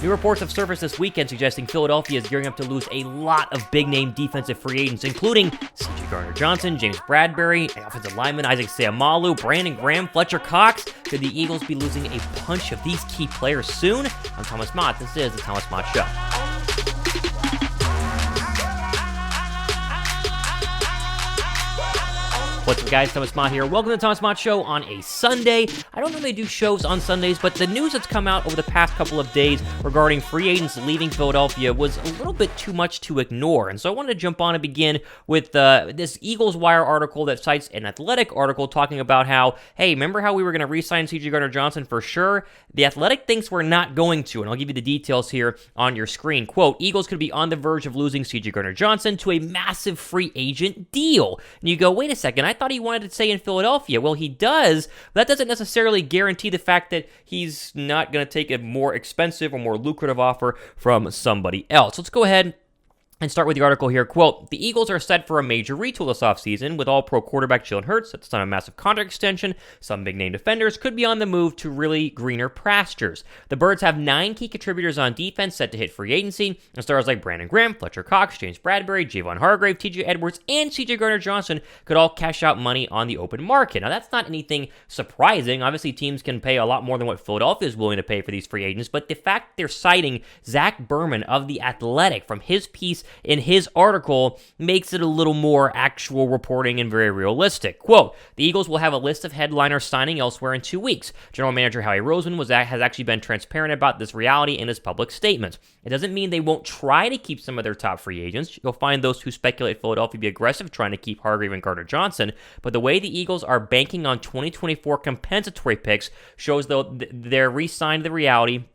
New reports have surfaced this weekend suggesting Philadelphia is gearing up to lose a lot of big-name defensive free agents, including CJ Gardner-Johnson, James Bradberry, offensive lineman Isaac Seumalo, Brandon Graham, Fletcher Cox. Could the Eagles be losing a bunch of these key players soon? I'm Thomas Mott. This is the Thomas Mott Show. What's up, guys? Thomas Mott here. Welcome to the Thomas Mott Show on a Sunday. I don't normally do shows on Sundays, but the news that's come out over the past couple of days regarding free agents leaving Philadelphia was a little bit too much to ignore. And so I wanted to jump on and begin with this Eagles Wire article that cites an Athletic article talking about how, hey, remember how we were going to re-sign CJ Gardner-Johnson for sure? The Athletic thinks we're not going to, and I'll give you the details here on your screen. Quote, Eagles could be on the verge of losing CJ Gardner-Johnson to a massive free agent deal. And you go, wait a second, I thought he wanted to stay in Philadelphia. Well, he does, but that doesn't necessarily guarantee the fact that he's not going to take a more expensive or more lucrative offer from somebody else. Let's go ahead and start with the article here. Quote, the Eagles are set for a major retool this offseason with all-pro quarterback Jalen Hurts set to sign a massive contract extension. Some big-name defenders could be on the move to really greener pastures. The Birds have 9 key contributors on defense set to hit free agency, and stars like Brandon Graham, Fletcher Cox, James Bradberry, Javon Hargrave, TJ Edwards, and CJ Gardner-Johnson could all cash out money on the open market. Now, that's not anything surprising. Obviously, teams can pay a lot more than what Philadelphia is willing to pay for these free agents, but the fact they're citing Zach Berman of The Athletic from his piece in his article makes it a little more actual reporting and very realistic. Quote, the Eagles will have a list of headliners signing elsewhere in 2 weeks. General Manager Howie Roseman has actually been transparent about this reality in his public statements. It doesn't mean they won't try to keep some of their top free agents. You'll find those who speculate Philadelphia be aggressive trying to keep Hargrave and Gardner-Johnson, but the way the Eagles are banking on 2024 compensatory picks shows though they're resigned the reality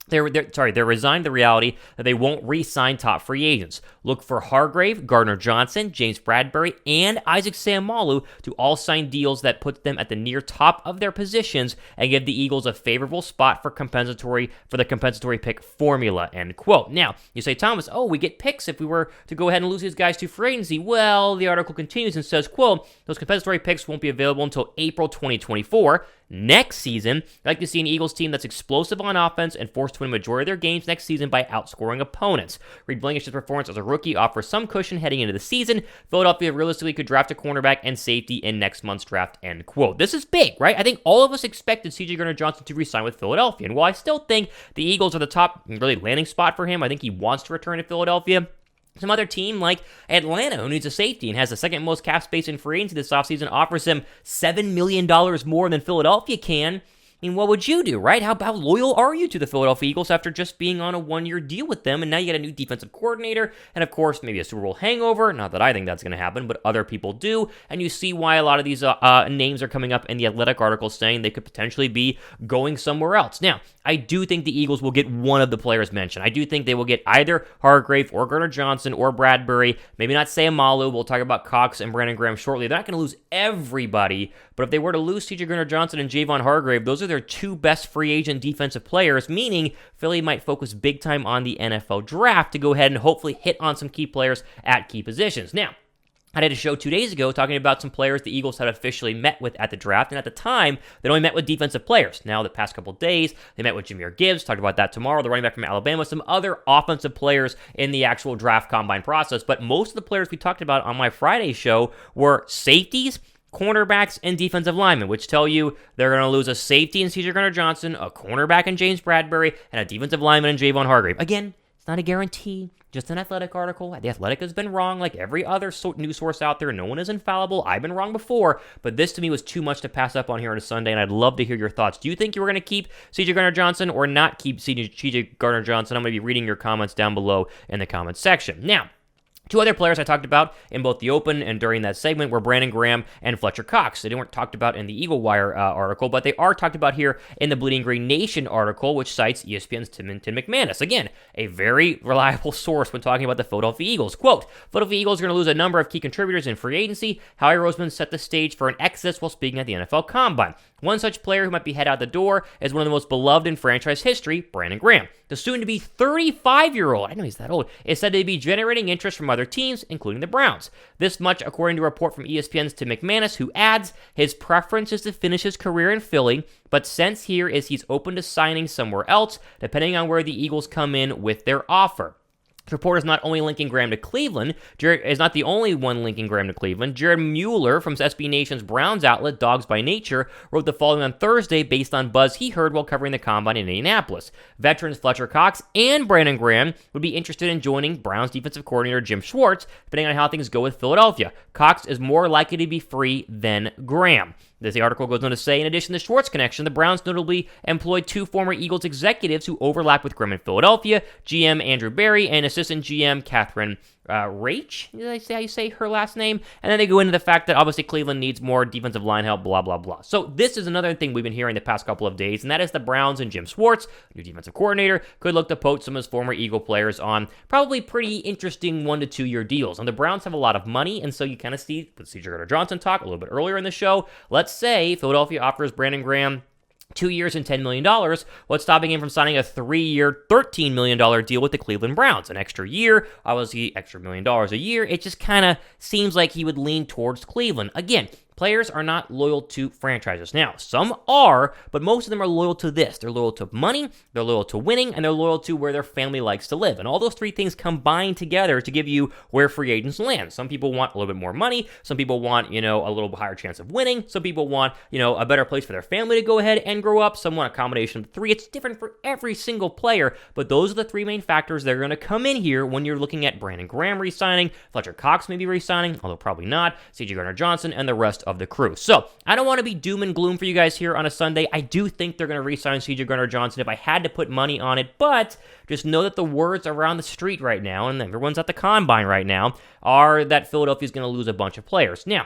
They're resigned to the reality that they won't re-sign top free agents. Look for Hargrave, Gardner-Johnson, James Bradberry, and Isaac Seumalo to all sign deals that put them at the near top of their positions and give the Eagles a favorable spot for the compensatory pick formula, end quote. Now, you say, Thomas, we get picks if we were to go ahead and lose these guys to free agency. Well, the article continues and says, quote, those compensatory picks won't be available until April 2024. Next season, I'd like to see an Eagles team that's explosive on offense and forced to win a majority of their games next season by outscoring opponents. Reed Blankish's performance as a rookie offers some cushion heading into the season. Philadelphia realistically could draft a cornerback and safety in next month's draft, end quote. This is big, right? I think all of us expected CJ Gardner-Johnson to re-sign with Philadelphia, and while I still think the Eagles are the top really landing spot for him, I think he wants to return to Philadelphia. Some other team like Atlanta, who needs a safety and has the second most cap space in free agency this offseason, offers him $7 million more than Philadelphia can. I mean, what would you do, right? How loyal are you to the Philadelphia Eagles after just being on a one-year deal with them, and now you got a new defensive coordinator, and of course, maybe a Super Bowl hangover? Not that I think that's going to happen, but other people do, and you see why a lot of these names are coming up in the Athletic article saying they could potentially be going somewhere else. Now, I do think the Eagles will get one of the players mentioned. I do think they will get either Hargrave or Gardner-Johnson or Bradberry, maybe not Seumalo. We'll talk about Cox and Brandon Graham shortly. They're not going to lose everybody, but if they were to lose CJ Gardner-Johnson and Javon Hargrave, those are their 2 best free agent defensive players, meaning Philly might focus big time on the NFL draft to go ahead and hopefully hit on some key players at key positions. Now, I did a show 2 days ago talking about some players the Eagles had officially met with at the draft, and at the time, they only met with defensive players. Now, the past couple days, they met with Jahmyr Gibbs, talked about that tomorrow, the running back from Alabama, some other offensive players in the actual draft combine process, but most of the players we talked about on my Friday show were safeties, cornerbacks, and defensive linemen, which tell you they're going to lose a safety in CJ Gardner-Johnson, a cornerback in James Bradberry, and a defensive lineman in Javon Hargrave. Again, it's not a guarantee, just an Athletic article. The Athletic has been wrong like every other news source out there. No one is infallible. I've been wrong before, but this to me was too much to pass up on here on a Sunday, and I'd love to hear your thoughts. Do you think you were going to keep CJ Gardner-Johnson or not keep CJ Gardner-Johnson? I'm going to be reading your comments down below in the comments section. Now, 2 other players I talked about in both the open and during that segment were Brandon Graham and Fletcher Cox. They weren't talked about in the Eagle Wire article, but they are talked about here in the Bleeding Green Nation article, which cites ESPN's Tim McManus. Again, a very reliable source when talking about the Philadelphia Eagles. Quote, Philadelphia Eagles are going to lose a number of key contributors in free agency. Howie Roseman set the stage for an exodus while speaking at the NFL Combine. One such player who might be head out the door is one of the most beloved in franchise history, Brandon Graham. The soon-to-be 35-year-old, I didn't know he's that old, is said to be generating interest from other teams, including the Browns. This much according to a report from ESPN's Tim McManus, who adds his preference is to finish his career in Philly, but sense here is he's open to signing somewhere else, depending on where the Eagles come in with their offer. The report is not only linking Graham to Cleveland. Jared is not the only one linking Graham to Cleveland. Jared Mueller from SB Nation's Browns outlet, Dogs by Nature, wrote the following on Thursday based on buzz he heard while covering the Combine in Indianapolis. Veterans Fletcher Cox and Brandon Graham would be interested in joining Browns defensive coordinator Jim Schwartz, depending on how things go with Philadelphia. Cox is more likely to be free than Graham. The article goes on to say, in addition to the Schwartz connection, the Browns notably employed 2 former Eagles executives who overlap with Graham in Philadelphia, GM Andrew Berry and assistant GM Catherine Rach, did I say how you say her last name? And then they go into the fact that obviously Cleveland needs more defensive line help, blah, blah, blah. So this is another thing we've been hearing the past couple of days, and that is the Browns and Jim Schwartz, new defensive coordinator, could look to poach some of his former Eagle players on probably pretty interesting 1 to 2 year deals. And the Browns have a lot of money, and so you kind of see with CJ Gardner-Johnson talk a little bit earlier in the show. Let's say Philadelphia offers Brandon Graham 2 years and $10 million, what's stopping him from signing a 3-year, $13 million deal with the Cleveland Browns? An extra year, obviously extra $1 million a year. It just kind of seems like he would lean towards Cleveland. Again, players are not loyal to franchises. Now, some are, but most of them are loyal to this. They're loyal to money, they're loyal to winning, and they're loyal to where their family likes to live. And all those 3 things combine together to give you where free agents land. Some people want a little bit more money. Some people want, a little higher chance of winning. Some people want, a better place for their family to go ahead and grow up. Some want a combination of the 3. It's different for every single player, but those are the 3 main factors that are going to come in here when you're looking at Brandon Graham re-signing, Fletcher Cox maybe re-signing, although probably not, CJ Gardner-Johnson, and the rest of the crew. So, I don't want to be doom and gloom for you guys here on a Sunday. I do think they're going to re-sign CJ Gardner-Johnson if I had to put money on it, but just know that the words around the street right now, and everyone's at the Combine right now, are that Philadelphia's going to lose a bunch of players. Now,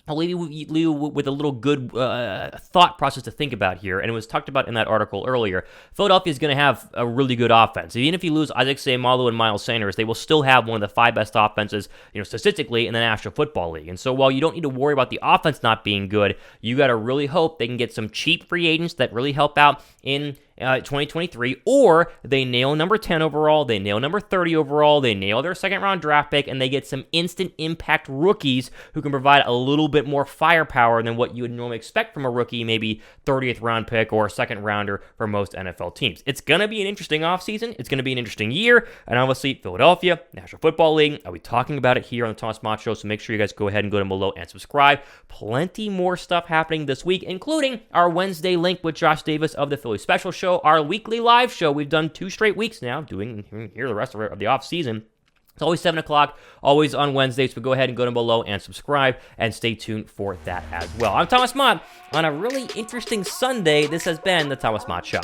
I'll leave you with a little good thought process to think about here, and it was talked about in that article earlier. Philadelphia is going to have a really good offense. Even if you lose Isaac Seumalo and Miles Sanders, they will still have one of the 5 best offenses, statistically in the National Football League. And so while you don't need to worry about the offense not being good, you got to really hope they can get some cheap free agents that really help out in 2023, or they nail number 10 overall, they nail number 30 overall, they nail their 2nd round draft pick, and they get some instant impact rookies who can provide a little bit more firepower than what you would normally expect from a rookie, maybe 30th round pick or a 2nd rounder for most NFL teams. It's going to be an interesting offseason. It's going to be an interesting year, and obviously Philadelphia, National Football League, I'll be talking about it here on the Thomas Mott Show, so make sure you guys go ahead and go down below and subscribe. Plenty more stuff happening this week, including our Wednesday link with Josh Davis of the Philly Special Show, our weekly live show. We've done 2 straight weeks now, doing here the rest of the off season. It's always 7 o'clock, always on Wednesdays, so go ahead and go down below and subscribe, and stay tuned for that as well. I'm Thomas Mott. On a really interesting Sunday, this has been the Thomas Mott Show.